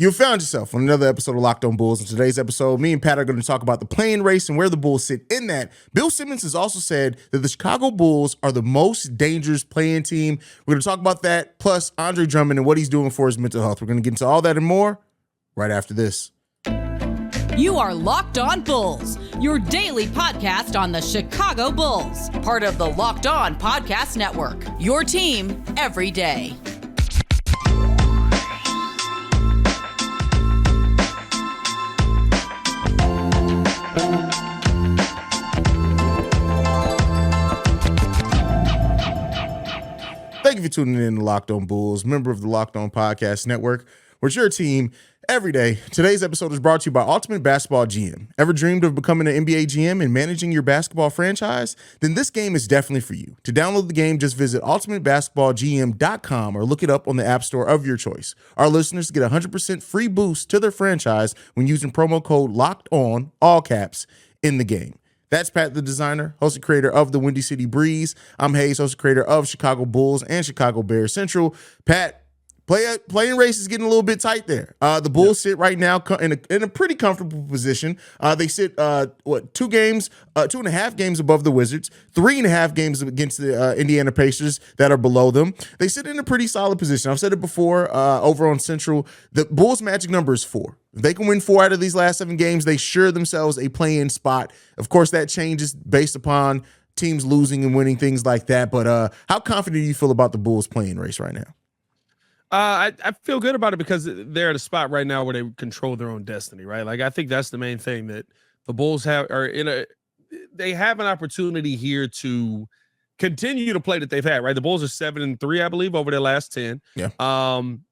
You found yourself on another episode of Locked On Bulls. In today's episode, me and Pat are going to talk about the play-in race and where the Bulls sit in that. Bill Simmons has also said that the Chicago Bulls are the most dangerous play-in team. We're going to talk about that, plus Andre Drummond and what he's doing for his mental health. We're going to get into all that and more right after this. You are Locked On Bulls, your daily podcast on the Chicago Bulls, part of the Locked On Podcast Network, your team every day. Thank you for tuning in to Locked On Bulls, member of the Locked On Podcast Network, where it's your team every day. Today's episode is brought to you by Ultimate Basketball GM. Ever dreamed of becoming an NBA GM and managing your basketball franchise? Then this game is definitely for you. To download the game, just visit ultimatebasketballgm.com or look it up on the app store of your choice. Our listeners get a 100% free boost to their franchise when using promo code LOCKEDON, all caps, in the game. That's Pat, the designer, host and creator of the Windy City Breeze. I'm Hayes, host and creator of Chicago Bulls and Chicago Bears Central. Pat, playing race is getting a little bit tight there. The Bulls sit right now in a pretty comfortable position. They sit 2.5 games above the Wizards, 3.5 games against the Indiana Pacers that are below them. They sit in a pretty solid position. I've said it before over on Central. The Bulls' magic number is 4. If they can win 4 out of these last 7 games, they sure themselves a play-in spot. Of course, that changes based upon teams losing and winning, things like that. But how confident do you feel about the Bulls' play-in race right now? I feel good about it because they're at a spot right now where they control their own destiny, right? Like, I think that's the main thing that the Bulls they have an opportunity here to continue to play that they've had, right? The Bulls are 7-3, I believe, over their last 10. Yeah.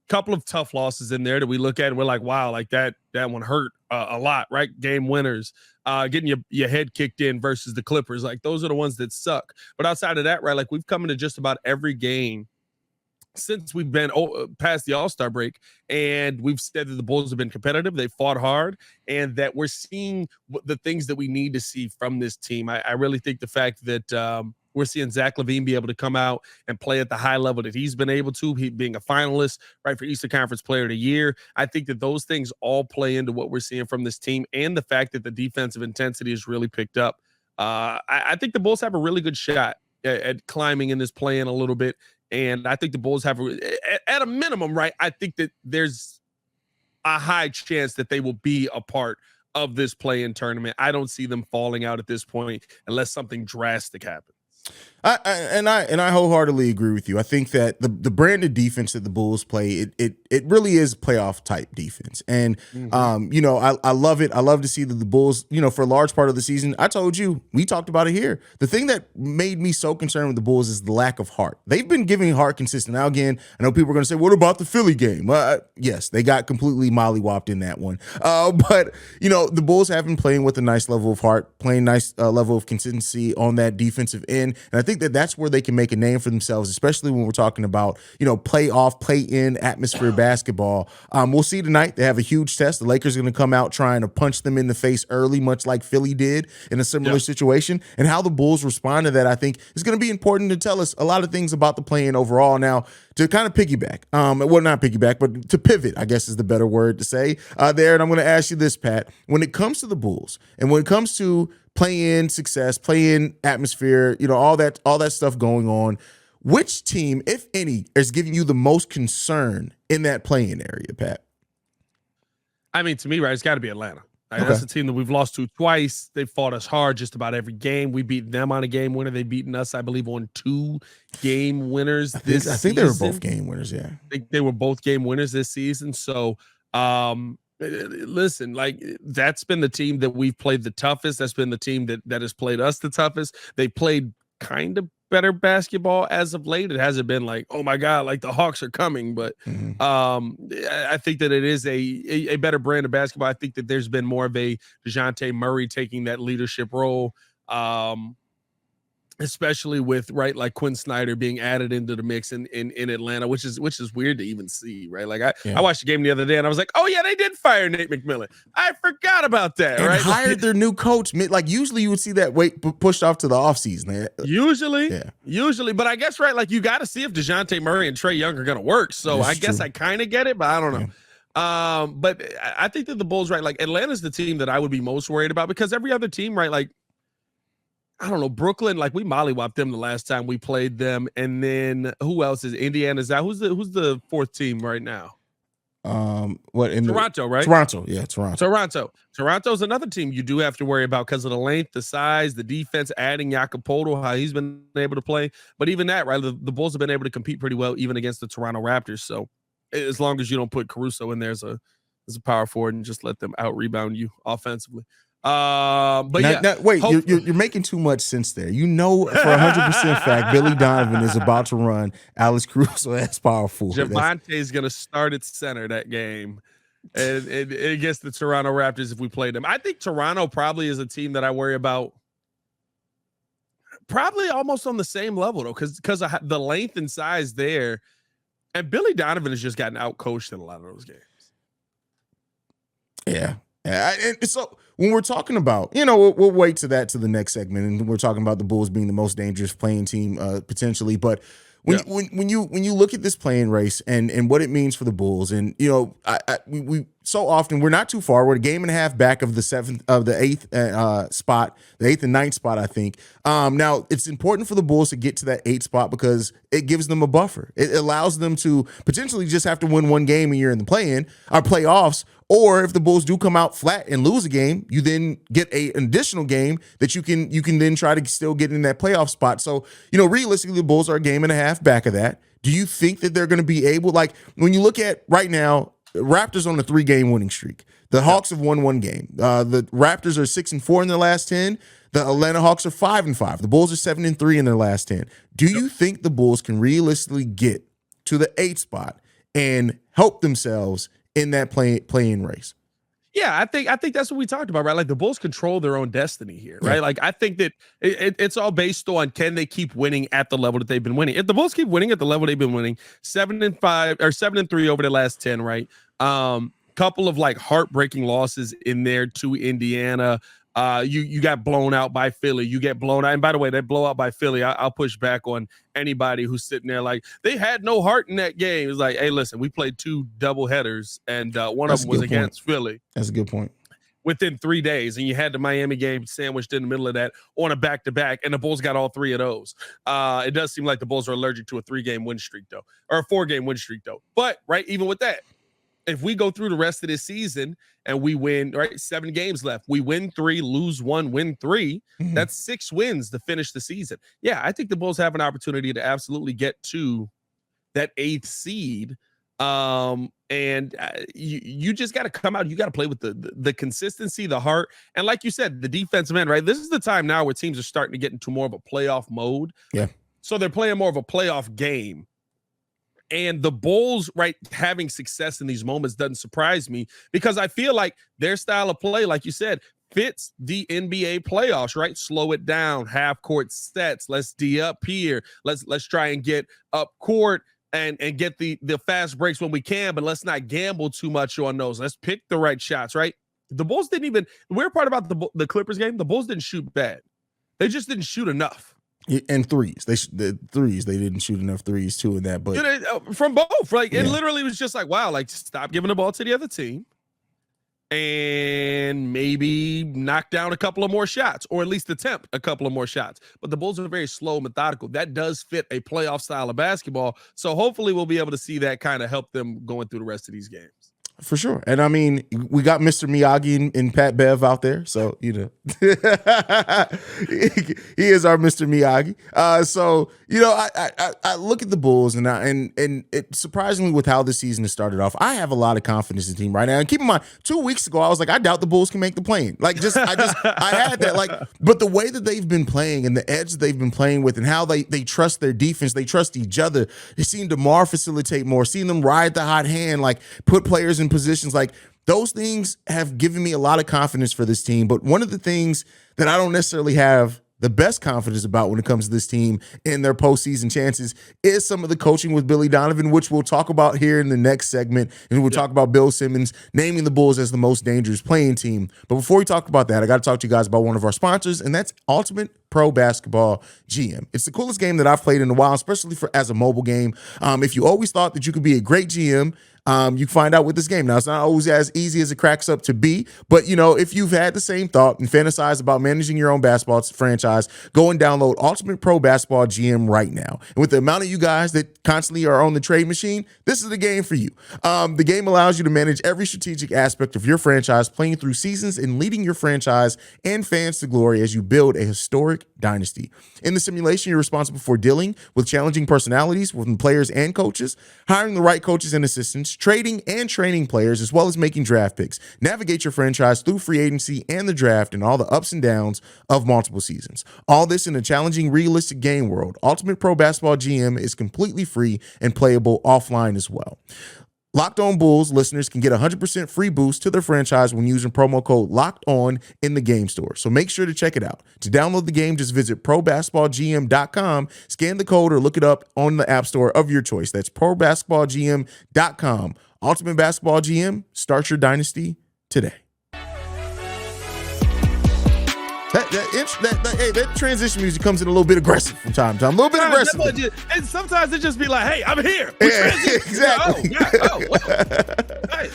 Couple of tough losses in there that we look at and we're like, wow, like that one hurt a lot, right? Game winners, getting your head kicked in versus the Clippers. Like, those are the ones that suck. But outside of that, right, like, we've come into just about every game since we've been past the All-Star break, and we've said that the Bulls have been competitive, they fought hard, and that we're seeing the things that we need to see from this team. I really think the fact that we're seeing Zach LaVine be able to come out and play at the high level that he's been able to, he being a finalist, right, for Eastern Conference Player of the Year. I think that those things all play into what we're seeing from this team, and the fact that the defensive intensity has really picked up. I think the Bulls have a really good shot at climbing in this play-in a little bit. And I think the Bulls have, at a minimum, right, I think that there's a high chance that they will be a part of this play-in tournament. I don't see them falling out at this point unless something drastic happens. I wholeheartedly agree with you. I think that the brand of defense that the Bulls play, it really is playoff type defense. And I love it. I love to see that the Bulls, for a large part of the season, I told you, we talked about it here. The thing that made me so concerned with the Bulls is the lack of heart. They've been giving heart consistent. Now, again, I know people are going to say, what about the Philly game? Yes, they got completely mollywopped in that one. But the Bulls have been playing with a nice level of heart, playing nice level of consistency on that defensive end. And I think that that's where they can make a name for themselves, especially when we're talking about, playoff, play-in atmosphere basketball. We'll see tonight. They have a huge test. The Lakers are going to come out trying to punch them in the face early, much like Philly did in a similar situation. And how the Bulls respond to that, I think, is going to be important to tell us a lot of things about the play-in overall. Now, to kind of piggyback, well, not piggyback, but to pivot, I guess is the better word to say there. And I'm going to ask you this, Pat. When it comes to the Bulls and when it comes to play-in success, play-in atmosphere, all that stuff going on, which team, if any, is giving you the most concern in that play-in area, Pat? I mean, to me, right, it's got to be Atlanta. Right? Okay. That's a team that we've lost to twice. They fought us hard just about every game. We beat them on a game winner. They've beaten us, I believe, on 2 game winners this season. I think they were both game winners, yeah. I think they were both game winners this season. So, listen, like, that's been the team that we've played the toughest. That's been the team that has played us the toughest. They played kind of better basketball as of late. It hasn't been like, oh my God, like the Hawks are coming, but I think that it is a better brand of basketball. I think that there's been more of a DeJounte Murray taking that leadership role. especially with like Quinn Snyder being added into the mix in Atlanta, which is weird to even see, right? Like I watched the game the other day and I was like, oh yeah, they did fire Nate McMillan. I forgot about that, and right? Hired their new coach. Like usually you would see that pushed off to the offseason. Usually, but I guess like you got to see if DeJounte Murray and Trae Young are gonna work. So I guess I kind of get it, but I don't know. But I think that the Bulls, right, like Atlanta's the team that I would be most worried about because every other team, right, like I don't know, Brooklyn, like we mollywopped them the last time we played them, and then who else is Indiana's out? Who's the fourth team right now? What in Toronto, right? Toronto, yeah, Toronto. Toronto's another team you do have to worry about because of the length, the size, the defense, adding Jacopoto, how he's been able to play. But even that, right, the Bulls have been able to compete pretty well even against the Toronto Raptors. So as long as you don't put Caruso in there as a power forward and just let them out rebound you offensively. But now, wait, you're making too much sense there. You know, for 100% fact, Billy Donovan is about to run Alex Caruso as power forward. Javante is going to start at center that game, and against the Toronto Raptors if we played them. I think Toronto probably is a team that I worry about. Probably almost on the same level though, because of the length and size there, and Billy Donovan has just gotten out coached in a lot of those games. Yeah. And so when we're talking about, we'll wait to the next segment, and we're talking about the Bulls being the most dangerous playing team potentially. But when you look at this playing race and what it means for the Bulls, and we so often we're not too far. We're a game and a half back of the eighth spot, the 8th and 9th spot, I think. Now it's important for the Bulls to get to that 8th spot because it gives them a buffer. It allows them to potentially just have to win one game a year in the play-in or playoffs. Or if the Bulls do come out flat and lose a game, you then get an additional game that you can then try to still get in that playoff spot. So, realistically, the Bulls are a game and a half back of that. Do you think that they're going to be able, like when you look at right now, Raptors on a 3-game winning streak. The Hawks have won one game. The Raptors are 6-4 in their last 10. The Atlanta Hawks are 5-5. The Bulls are 7-3 in their last 10. Do you think the Bulls can realistically get to the 8th spot and help themselves in that play-in race? Yeah, I think that's what we talked about, right? Like the Bulls control their own destiny here, right? Yeah. Like I think that it's all based on can they keep winning at the level that they've been winning. If the Bulls keep winning at the level they've been winning, 7-5 or 7-3 over the last 10, right? Couple of like heartbreaking losses in there to Indiana. You got blown out by Philly. You get blown out. And by the way, that blowout by Philly, I'll push back on anybody who's sitting there like they had no heart in that game. It's like, hey, listen, we played 2 double headers, and one of them was against Philly. That's a good point. Within 3 days, and you had the Miami game sandwiched in the middle of that on a back-to-back, and the Bulls got all 3 of those. It does seem like the Bulls are allergic to a 3-game win streak, though, or a 4-game win streak, though. But, right, even with that, if we go through the rest of this season and we win, right, 7 games left, we win 3, lose 1, win 3, that's 6 wins to finish the season. Yeah, I think the Bulls have an opportunity to absolutely get to that 8th seed. And you just got to come out. You got to play with the consistency, the heart. And like you said, the defensive end, right? This is the time now where teams are starting to get into more of a playoff mode. Yeah. So they're playing more of a playoff game. And the Bulls, right, having success in these moments doesn't surprise me because I feel like their style of play, like you said, fits the NBA playoffs, right? Slow it down, half court sets. Let's D up here. Let's try and get up court and get the fast breaks when we can, but let's not gamble too much on those. Let's pick the right shots, right? The Bulls didn't even, the weird part about the Clippers game, the Bulls didn't shoot bad. They just didn't shoot enough. And threes, they didn't shoot enough threes too in that. But from both, like it literally was just like, wow, like stop giving the ball to the other team, and maybe knock down a couple of more shots, or at least attempt a couple of more shots. But the Bulls are very slow, methodical. That does fit a playoff style of basketball. So hopefully we'll be able to see that kind of help them going through the rest of these games. For sure. And I mean, we got Mr. Miyagi and Pat Bev out there. So, he is our Mr. Miyagi. I look at the Bulls and it surprisingly with how this season has started off, I have a lot of confidence in the team right now. And keep in mind, 2 weeks ago, I was like, I doubt the Bulls can make the play-in. I had that, but the way that they've been playing and the edge that they've been playing with and how they trust their defense, they trust each other. They've seen DeMar facilitate more, seen them ride the hot hand, put players in positions, those things have given me a lot of confidence for this team. But one of the things that I don't necessarily have the best confidence about when it comes to this team and their postseason chances is some of the coaching with Billy Donovan, which we'll talk about here in the next segment. And we'll talk about Bill Simmons naming the Bulls as the most dangerous playing team. But before we talk about that, I got to talk to you guys about one of our sponsors, and that's Ultimate Pro Basketball GM. It's the coolest game that I've played in a while, especially as a mobile game. If you always thought that you could be a great GM, you find out with this game. Now, it's not always as easy as it cracks up to be, but, if you've had the same thought and fantasized about managing your own basketball franchise, go and download Ultimate Pro Basketball GM right now. And with the amount of you guys that constantly are on the trade machine, this is the game for you. The game allows you to manage every strategic aspect of your franchise, playing through seasons and leading your franchise and fans to glory as you build a historic dynasty. In the simulation, you're responsible for dealing with challenging personalities from players and coaches, hiring the right coaches and assistants, trading and training players, as well as making draft picks. Navigate your franchise through free agency and the draft and all the ups and downs of multiple seasons. All this in a challenging, realistic game world. Ultimate Pro Basketball GM is completely free and playable offline as well. Locked On Bulls listeners can get 100% free boost to their franchise when using promo code Locked On in the game store. So make sure to check it out. To download the game, just visit probasketballgm.com, scan the code, or look it up on the app store of your choice. That's probasketballgm.com. Ultimate Basketball GM, start your dynasty today. That transition music comes in a little bit aggressive from time to time. A little bit aggressive. And sometimes it just be like, hey, I'm here. Yeah, exactly. Hey,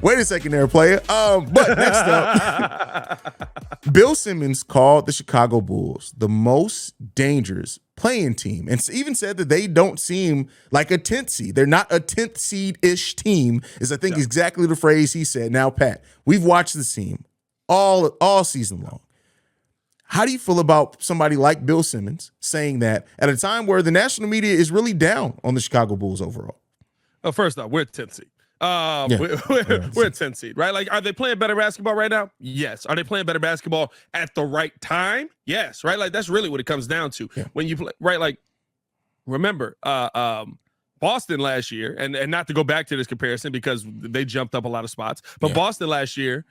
wait a second there, player. But next up, Bill Simmons called the Chicago Bulls the most dangerous playing team and even said that they don't seem like a 10th seed. They're not a 10th seed-ish team, is I think exactly the phrase he said. Now, Pat, we've watched this team all season long. How do you feel about somebody like Bill Simmons saying that at a time where the national media is really down on the Chicago Bulls overall? Well, first off, we're a 10th seed. We're a 10th seed, right? Like, are they playing better basketball right now? Yes. Are they playing better basketball at the right time? Yes, right? Like, that's really what it comes down to. Yeah. When you play, right? Like, remember, Boston last year, and not to go back to this comparison because they jumped up a lot of spots, but Boston last year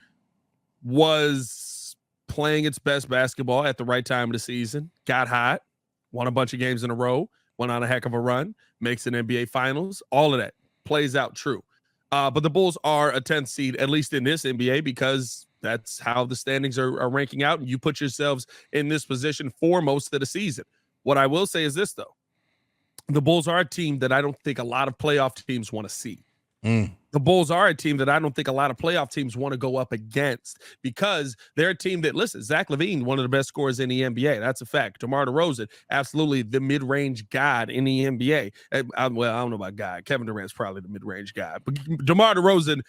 was playing its best basketball at the right time of the season, got hot, won a bunch of games in a row, went on a heck of a run, makes an NBA Finals, all of that plays out true. But the Bulls are a 10th seed, at least in this NBA, because that's how the standings are ranking out, and you put yourselves in this position for most of the season. What I will say is this, though. The Bulls are a team that I don't think a lot of playoff teams want to see. The Bulls are a team that I don't think a lot of playoff teams want to go up against because they're a team that, listen, Zach LaVine, one of the best scorers in the NBA. That's a fact. DeMar DeRozan, absolutely the mid-range god in the NBA. Well, I don't know about god. Kevin Durant's probably the mid-range guy. But DeMar DeRozan,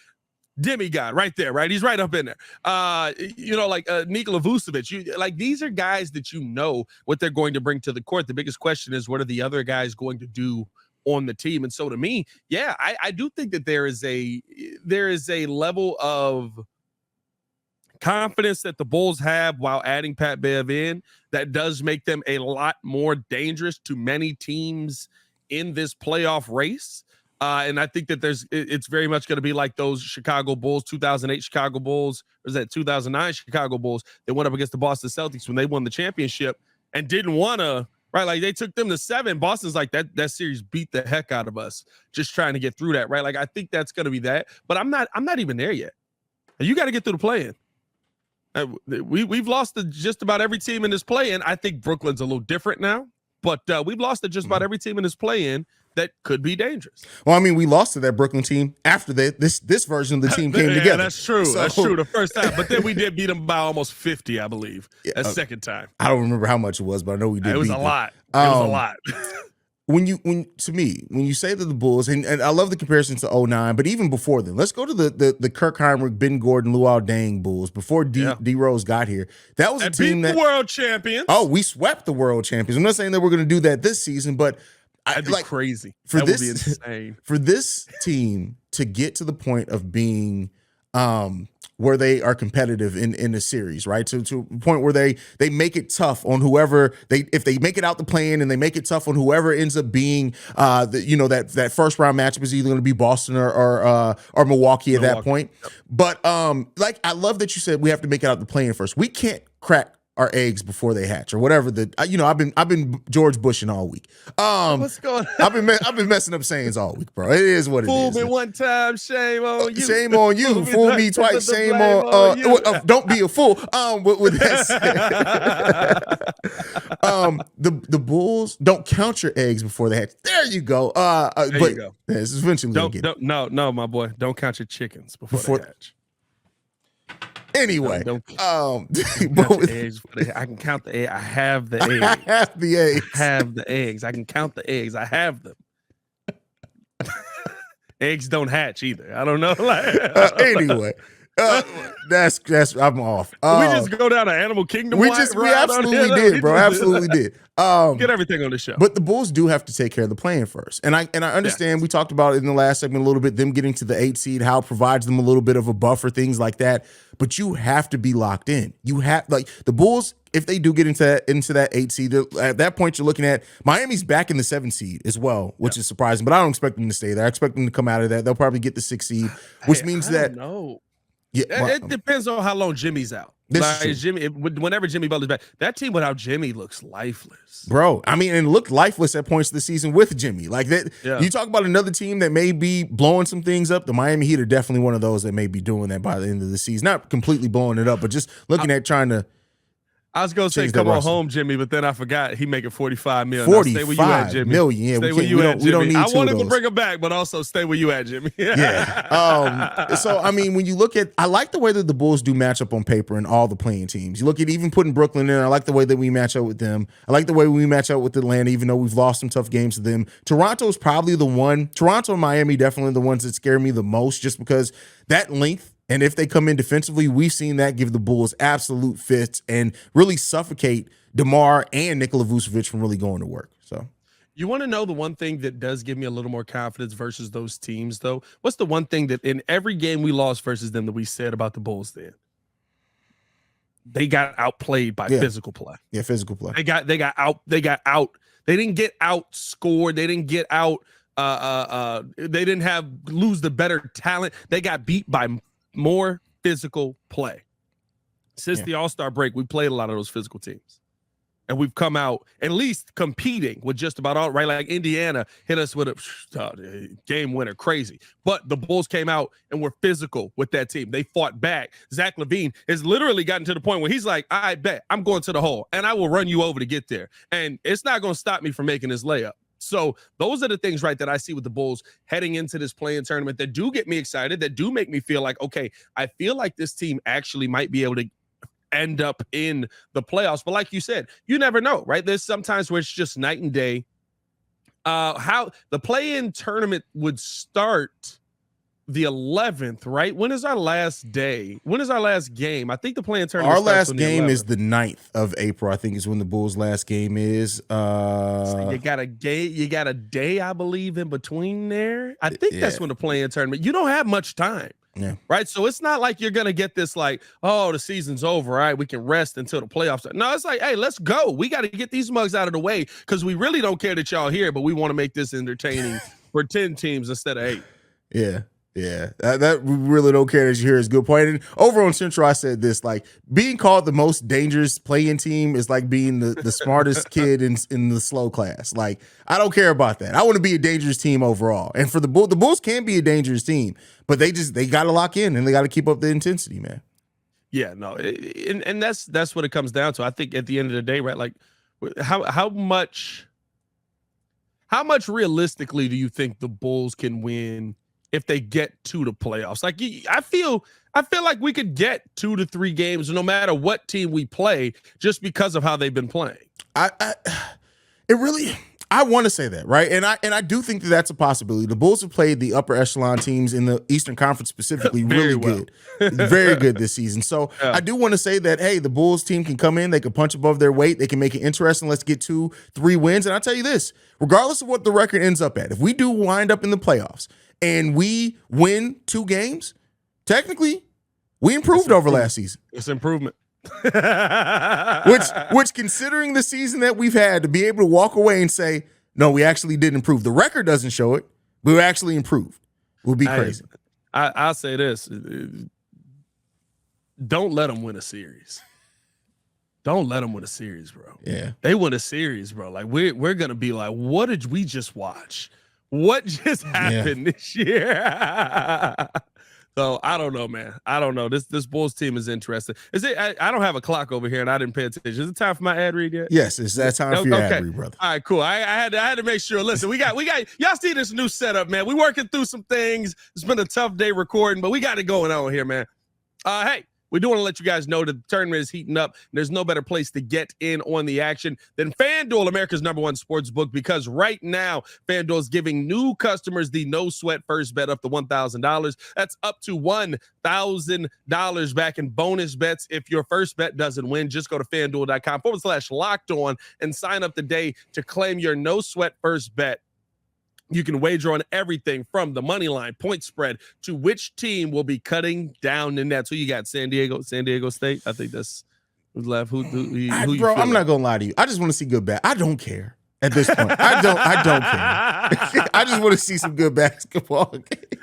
demigod right there, right? He's right up in there. Nikola Vucevic. These are guys that you know what they're going to bring to the court. The biggest question is, what are the other guys going to do on the team? And so to me, I do think that there is a level of confidence that the Bulls have while adding Pat Bev in that does make them a lot more dangerous to many teams in this playoff race. And I think that it's very much going to be like those Chicago Bulls, 2008 Chicago Bulls, or is that 2009 Chicago Bulls that went up against the Boston Celtics when they won the championship and didn't want to. Right, like they took them to 7. Boston's like that series beat the heck out of us, just trying to get through that. Right, like I think that's going to be that, but I'm not even there yet. You got to get through the play-in. We've lost to just about every team in this play-in. I think Brooklyn's a little different now, but we've lost to just about every team in this play-in that could be dangerous. Well, I mean, we lost to that Brooklyn team after this version of the team came together. That's true. That's true. The first time, but then we did beat them by almost 50, I believe. A second time. I don't remember how much it was, but I know we did. It was a lot. It was a lot. When you say that the Bulls, and I love the comparison to 09, but even before then, let's go to the Kirk Hinrich, Ben Gordon, Luol Deng Bulls before D Rose got here. That was a team that beat the world champions. Oh, we swept the world champions. I'm not saying that we're going to do that this season, but that'd be crazy. That would be insane. For this team to get to the point of being where they are competitive in the series, right? To a point where they make it tough on whoever if they make it out the play-in and they make it tough on whoever ends up being that first round matchup is either going to be Boston or Milwaukee at that point. Yep. But I love that you said we have to make it out the play-in first. We can't crack are eggs before they hatch, or whatever. I've been George Bushing all week. What's going on? I've been messing up sayings all week, bro. It is what it Fool is. me one time, shame on you. Shame on you. Fool me twice, shame on you. Don't be a fool. With that said, the Bulls don't count your eggs before they hatch. There you go. There but you go. This is eventually No, my boy. Don't count your chickens before they hatch. Anyway, don't count the eggs. I can count the eggs. I have the eggs. I have the eggs. I have the eggs. I can count the eggs. I have them. Eggs don't hatch either. I don't know. Anyway, that's I'm off. We just go down to Animal Kingdom. We absolutely did, bro. Absolutely did. Get everything on the show. But the Bulls do have to take care of the plan first. And I understand we talked about it in the last segment a little bit, them getting to the 8 seed, how it provides them a little bit of a buffer, things like that. But you have to be locked in. You have, like, the Bulls, if they do get into that 8 seed, at that point you're looking at Miami's back in the 7 seed as well, which is surprising. But I don't expect them to stay there. I expect them to come out of that. They'll probably get the 6 seed, which means that no. Yeah, it depends on how long Jimmy's out. Whenever Jimmy Butler's back, that team without Jimmy looks lifeless, bro. I mean, and it looked lifeless at points of the season with Jimmy. Like that, you talk about another team that may be blowing some things up. The Miami Heat are definitely one of those that may be doing that by the end of the season. Not completely blowing it up, but just looking at trying to. I was gonna say, come on home, Jimmy, but then I forgot he making $45 million. 45 million. Yeah, stay where you at, Jimmy. We don't need I wanted to bring him back, but also stay where you at, Jimmy. Yeah. So I mean, when you look at, I like the way that the Bulls do match up on paper in all the playing teams. You look at even putting Brooklyn in. I like the way that we match up with them. I like the way we match up with Atlanta, even though we've lost some tough games to them. Toronto is probably the one. Toronto and Miami definitely the ones that scare me the most, just because that length. And if they come in defensively, we've seen that give the Bulls absolute fits and really suffocate DeMar and Nikola Vucevic from really going to work. So, you want to know the one thing that does give me a little more confidence versus those teams, though? What's the one thing that in every game we lost versus them that we said about the Bulls then? They got outplayed by physical play. Yeah, physical play. They got out. They didn't get outscored. They didn't get out. They didn't lose the better talent. They got beat by more physical play. Since the All-Star break, we played a lot of those physical teams. And we've come out at least competing with just about all right. Like Indiana hit us with a game winner, crazy. But the Bulls came out and were physical with that team. They fought back. Zach LaVine has literally gotten to the point where he's like, I bet I'm going to the hole and I will run you over to get there. And it's not going to stop me from making this layup. So those are the things, right, that I see with the Bulls heading into this play-in tournament that do get me excited, that do make me feel like, okay, I feel like this team actually might be able to end up in the playoffs. But like you said, you never know, right? There's sometimes where it's just night and day. How the play-in tournament would start the 11th, right? When is our last day? When is our last game? I think the play-in tournament. Our last game is the 9th of April. I think is when the Bulls' last game is. So you got a day, I believe, in between there. I think that's when the play-in tournament. You don't have much time. Yeah. Right. So it's not like you're going to get this like, oh, the season's over. All right. We can rest until the playoffs. No, it's like, hey, let's go. We got to get these mugs out of the way because we really don't care that y'all here, but we want to make this entertaining for 10 teams instead of 8. Yeah. Yeah, that we really don't care that you hear is a good point. And over on Central, I said this, like, being called the most dangerous play-in team is like being the smartest kid in the slow class. Like, I don't care about that. I want to be a dangerous team overall. And for the Bulls can be a dangerous team, but they got to lock in and they got to keep up the intensity, man. Yeah, no, and that's what it comes down to. I think at the end of the day, right, like, how much realistically do you think the Bulls can win if they get to the playoffs? Like, I feel like we could get 2 to 3 games no matter what team we play just because of how they've been playing. I want to say that, right? And I do think that that's a possibility. The Bulls have played the upper echelon teams in the Eastern Conference specifically really good. Very good this season. So I do want to say that, hey, the Bulls team can come in, they can punch above their weight, they can make it interesting. Let's get 2-3 wins. And I'll tell you this, regardless of what the record ends up at, if we do wind up in the playoffs and we win 2 games, technically, we improved over last season. It's improvement. which considering the season that we've had, to be able to walk away and say, no, we actually did improve. The record doesn't show it, but we actually improved. Would be crazy. I'll say this. Don't let them win a series. don't let them win a series, bro. Yeah. They win a series, bro. Like we're gonna be like, what did we just watch? What just happened this year? So I don't know, man. I don't know. This Bulls team is interesting. Is it? I don't have a clock over here, and I didn't pay attention. Is it time for my ad read yet? Yes, it's that time for your ad read, brother. All right, cool. I had to make sure. Listen, we got y'all see this new setup, man. We working through some things. It's been a tough day recording, but we got it going on here, man. Hey. We do want to let you guys know that the tournament is heating up. There's no better place to get in on the action than FanDuel, America's #1 sports book, because right now, FanDuel is giving new customers the no-sweat first bet up to $1,000. That's up to $1,000 back in bonus bets. If your first bet doesn't win, just go to FanDuel.com/locked-on and sign up today to claim your no-sweat first bet. You can wager on everything from the money line, point spread, to which team will be cutting down the net. So you got San Diego State. I think that's who's left. Who bro, I'm not gonna lie to you. I just want to see good bat. I don't care at this point. I don't care. I just want to see some good basketball. All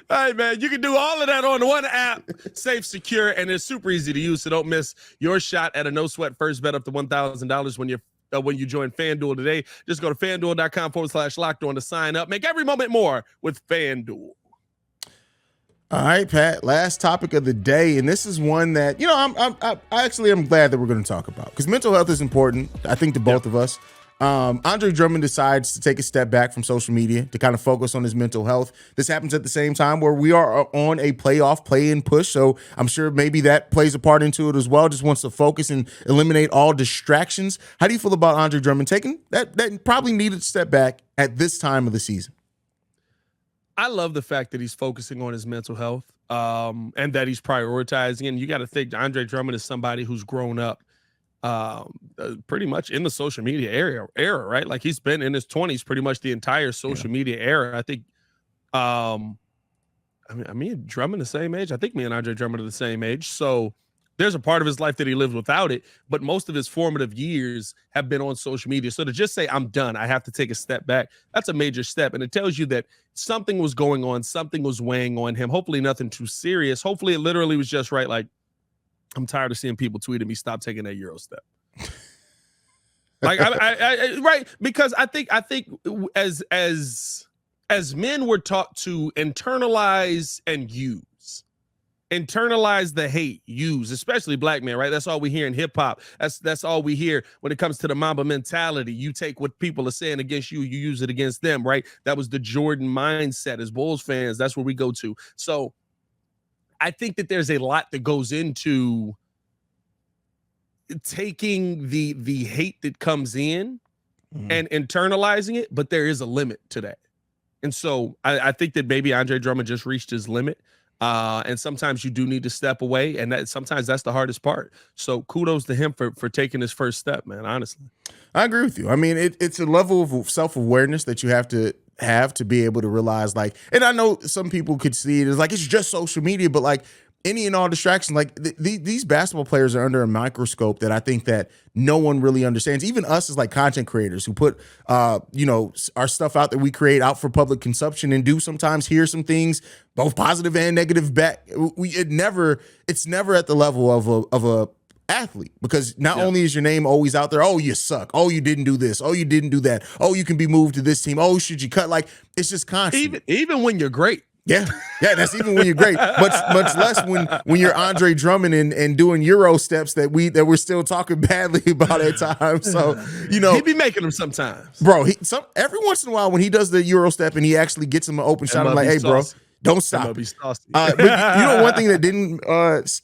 right, man. You can do all of that on one app, safe, secure, and it's super easy to use. So don't miss your shot at a no sweat first bet up to $1,000 when you join FanDuel today. Just go to FanDuel.com/locked-on to sign up. Make every moment more with FanDuel. All right, Pat, last topic of the day. And this is one that, I actually am glad that we're going to talk about, because mental health is important, I think, to both of us. Andre Drummond decides to take a step back from social media to kind of focus on his mental health. This happens at the same time where we are on a playoff play-in push, so I'm sure maybe that plays a part into it as well. Just wants to focus and eliminate all distractions. How do you feel about Andre Drummond taking that probably needed step back at this time of the season? I love the fact that he's focusing on his mental health and that he's prioritizing. And you got to think Andre Drummond is somebody who's grown up pretty much in the social media era, right? Like he's been in his 20s pretty much the entire social media era. I think me and Drummond the same age. I think me and Andre Drummond are the same age. So there's a part of his life that he lived without it, but most of his formative years have been on social media. So to just say, I'm done, I have to take a step back, that's a major step. And it tells you that something was going on, something was weighing on him. Hopefully nothing too serious. Hopefully it literally was just right. Like, I'm tired of seeing people tweeting me, stop taking that Euro step. Like, I right. Because I think as men, we're taught to internalize and internalize the hate, especially black men, right? That's all we hear in hip hop. That's all we hear when it comes to the Mamba mentality. You take what people are saying against you, you use it against them, right? That was the Jordan mindset. As Bulls fans, that's where we go to. So I think that there's a lot that goes into taking the hate that comes in and internalizing it, but there is a limit to that. And so I think that maybe Andre Drummond just reached his limit. And sometimes you do need to step away, and sometimes that's the hardest part. So kudos to him for taking his first step, man, honestly. I agree with you. I mean, it's a level of self-awareness that you have to be able to realize, like, and I know some people could see it as like, it's just social media, but like any and all distractions, like these basketball players are under a microscope that I think that no one really understands. Even us as like content creators who put, our stuff out that we create out for public consumption and do sometimes hear some things, both positive and negative back. It's never at the level of a athlete, because not only is your name always out there, oh, you suck, oh, you didn't do this, oh, you didn't do that, oh, you can be moved to this team, oh, should you cut? Like, it's just constant. Even when you're great. Yeah, that's even when you're great. Much less when you're Andre Drummond and doing Euro steps that we're still talking badly about at times. So, he be making them sometimes, bro. Every once in a while when he does the Euro step and he actually gets him an open shot, I'm like, hey, bro, don't stop. But one thing that didn't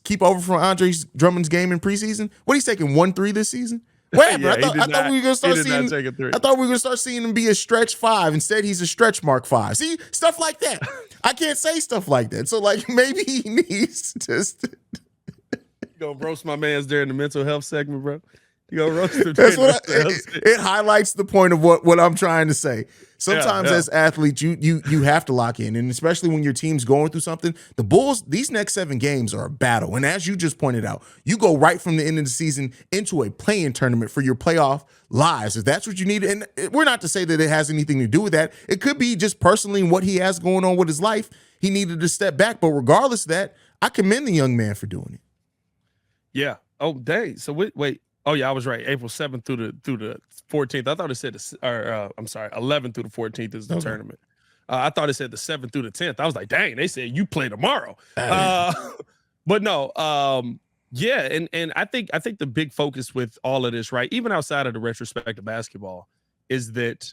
keep over from Andre Drummond's game in preseason, what, he's taking 1-3 this season? Wait, I thought we were gonna start seeing. I thought we were gonna start seeing him be a stretch 5. Instead, he's a stretch mark 5. See, stuff like that. I can't say stuff like that. So, like, maybe he needs to. You gonna roast my man's during the mental health segment, bro? You gonna roast him? That's what it highlights the point of what I'm trying to say. Sometimes as athletes, you have to lock in, and especially when your team's going through something. The Bulls, these next 7 games are a battle, and as you just pointed out, you go right from the end of the season into a play-in tournament for your playoff lives. If that's what you need, and we're not to say that it has anything to do with that. It could be just personally what he has going on with his life. He needed to step back, but regardless of that, I commend the young man for doing it. Yeah. Oh, dang. So wait. Oh yeah, I was right. April 7th through the 14th. I thought it said, I'm sorry, 11th through the 14th is the tournament. I thought it said the 7th through the 10th. I was like, dang, they said you play tomorrow. But no, yeah, and I think the big focus with all of this, right, even outside of the retrospective basketball, is that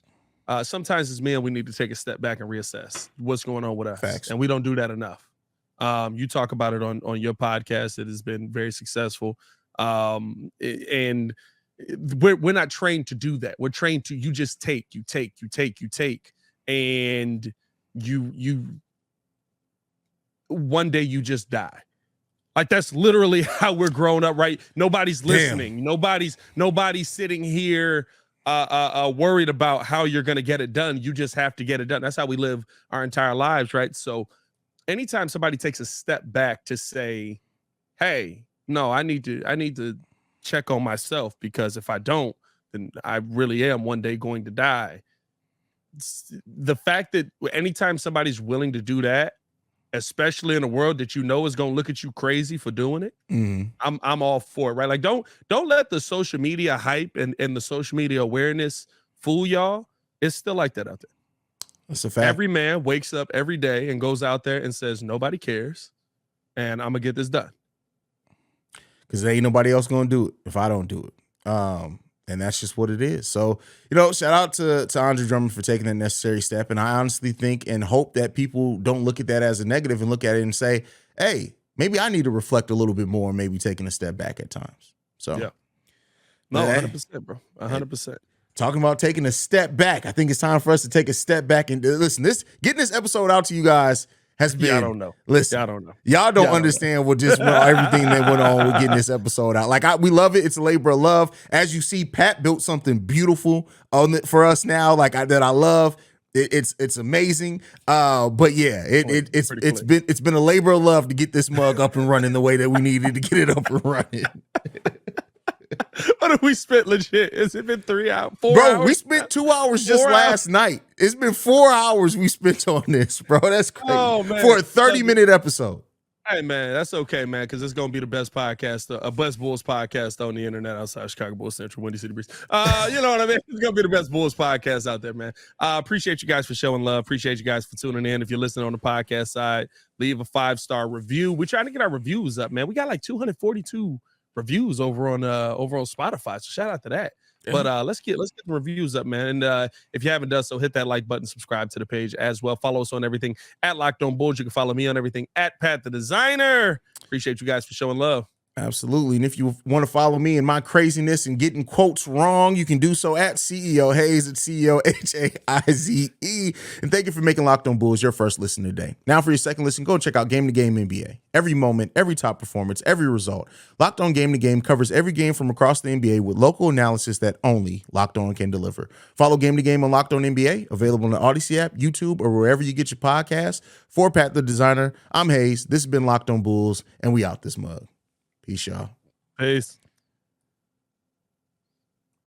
sometimes as men we need to take a step back and reassess what's going on with us. Facts. And we don't do that enough. You talk about it on your podcast. It has been very successful. And we're not trained to do that. We're trained to, you just take, and you one day you just die. Like, that's literally how we're growing up, right? Nobody's listening. Nobody's sitting here worried about how you're going to get it done. You just have to get it done. That's how we live our entire lives, right? So anytime somebody takes a step back to say, hey, no, I need to check on myself, because if I don't, then I really am one day going to die. The fact that anytime somebody's willing to do that, especially in a world that you know is going to look at you crazy for doing it, I'm all for it, right? Like, don't let the social media hype and the social media awareness fool y'all. It's still like that out there. That's a fact. Every man wakes up every day and goes out there and says, nobody cares, and I'm gonna get this done. Because there ain't nobody else going to do it if I don't do it. And that's just what it is. So, shout out to Andre Drummond for taking that necessary step. And I honestly think and hope that people don't look at that as a negative and look at it and say, hey, maybe I need to reflect a little bit more and maybe taking a step back at times. So, yeah. No, 100%, bro. 100%. Talking about taking a step back, I think it's time for us to take a step back and listen. Getting this episode out to you guys has been. I don't know. Listen, I don't know. Y'all don't understand what just everything that went on with getting this episode out. Like, we love it. It's a labor of love. As you see, Pat built something beautiful for us now. That I love. It's amazing. But yeah, it's been a labor of love to get this mug up and running the way that we needed to get it up and running. What have we spent legit? Has it been 3 hours? 4 bro, hours? We spent 2 hours just last night. It's been 4 hours we spent on this, bro. That's crazy. Oh, man. For a 30-minute episode. Hey, man, that's okay, man, because it's going to be the best podcast, best Bulls podcast on the internet outside Chicago Bulls Central, Windy City Breeze. You know what I mean? It's going to be the best Bulls podcast out there, man. Appreciate you guys for showing love. Appreciate you guys for tuning in. If you're listening on the podcast side, leave a 5-star review. We're trying to get our reviews up, man. We got like 242 reviews over on Spotify, so shout out to that. Yeah. But let's get the reviews up, man. And if you haven't done so, hit that like button, subscribe to the page as well. Follow us on everything at Locked On Bulls. You can follow me on everything at Pat the Designer. Appreciate you guys for showing love. Absolutely. And if you want to follow me in my craziness and getting quotes wrong, you can do so at CEO Hayes, at CEO HAIZE. And thank you for making Locked On Bulls your first listen today. Now for your second listen, go check out Game to Game NBA. Every moment, every top performance, every result. Locked On Game to Game covers every game from across the NBA with local analysis that only Locked On can deliver. Follow Game to Game on Locked On NBA, available on the Odyssey app, YouTube, or wherever you get your podcasts. For Pat the Designer, I'm Hayes. This has been Locked On Bulls, and we out this mug. Peace, y'all. Peace.